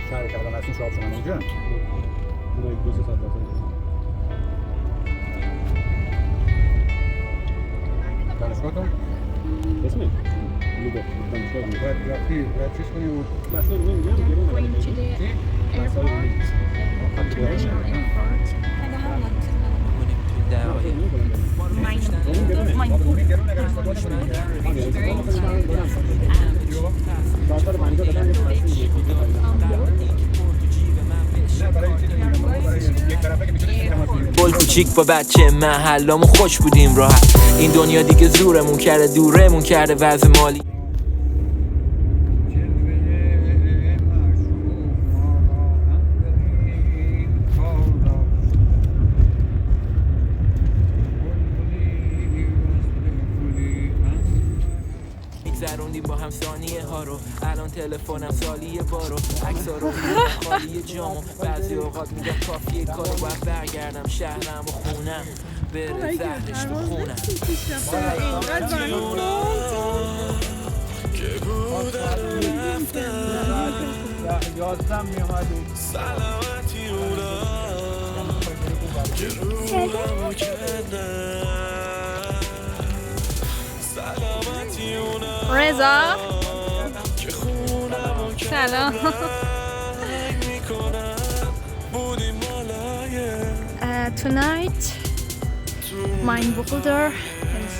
شهر کردن هستیم شاب شما اونجا اون یک دو سه ساعت واسه دانشگاهتون اسمه لوگو دانشگاه باید رفتی باید چیز کنی و مسئول رو میگم گرون Going to نگرد the مسئول رو airport, international airport. گل کوچیک با بچه محلامون خوش بودیم راحت. این دنیا دیگه زورمون کرده دورمون کرده وضع مالی. میگذروندیم با هم ثانیه ها رو. الان تلفنم سالیه بارو عکس‌ها رو می‌بینم خالی جامو. بعضی اوقات میگم کافیه کارو باید برگردم شهرم و خونم بره زهرش تو خونم. که بودم رفتم 11 میامد سلامتی اونا که روحمو کندم سلامتی اونا رضا که خونمو سلام. کنگ میکنم بودیم بالای Tonight my boulder is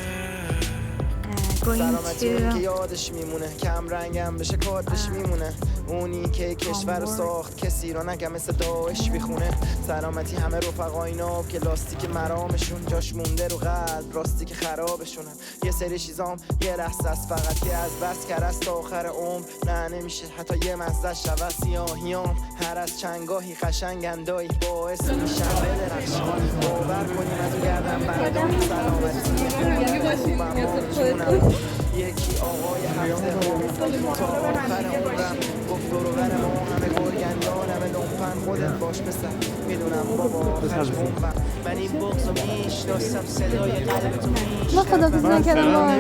going سلامتی اونی که to یادش میمونه کم رنگم بشه کادش میمونه اونی که کشور رو ساخت کسی رو نگم مثل داعش بیخونه سلامتی همه رفقای ناب که لاستیک مرامشون جاش مونده رو قلب راستی که خرابشونن یه سری چیزام یه لحظه است فقط که از بس کرست تا آخر عمر نه نمیشه حتی یه مزه شود سیاهیام هر از چنگاهی قشنگ اندایی باعث میشن بدرخشان باور کنیم از گردن بردم سلامتی خوبم یکی آقای هفته تا آخر عمرم گفت برور ما همه گرگندان همه لنفن خودت باش پسر میدونم بابا آخرش بومبم من این بغض رو میشناسم صدای قلب تو ما خدافظی نکردم با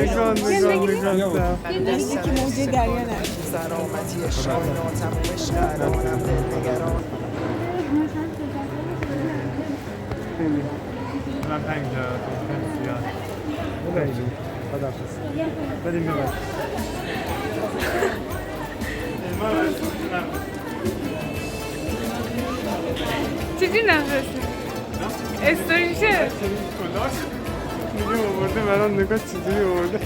که موجه دریانه سلامتی شاینا تمومش قرارم دل نگران من 5 زیاد بگیریم خداحافظ بریم میبریم چیزی نفرسته استوریشه میگه آورده برام نگاه چیزی آورده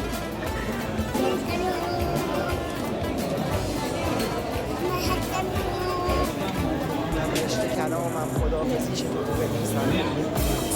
رشته کلامم خداحافظی چه تو بگیم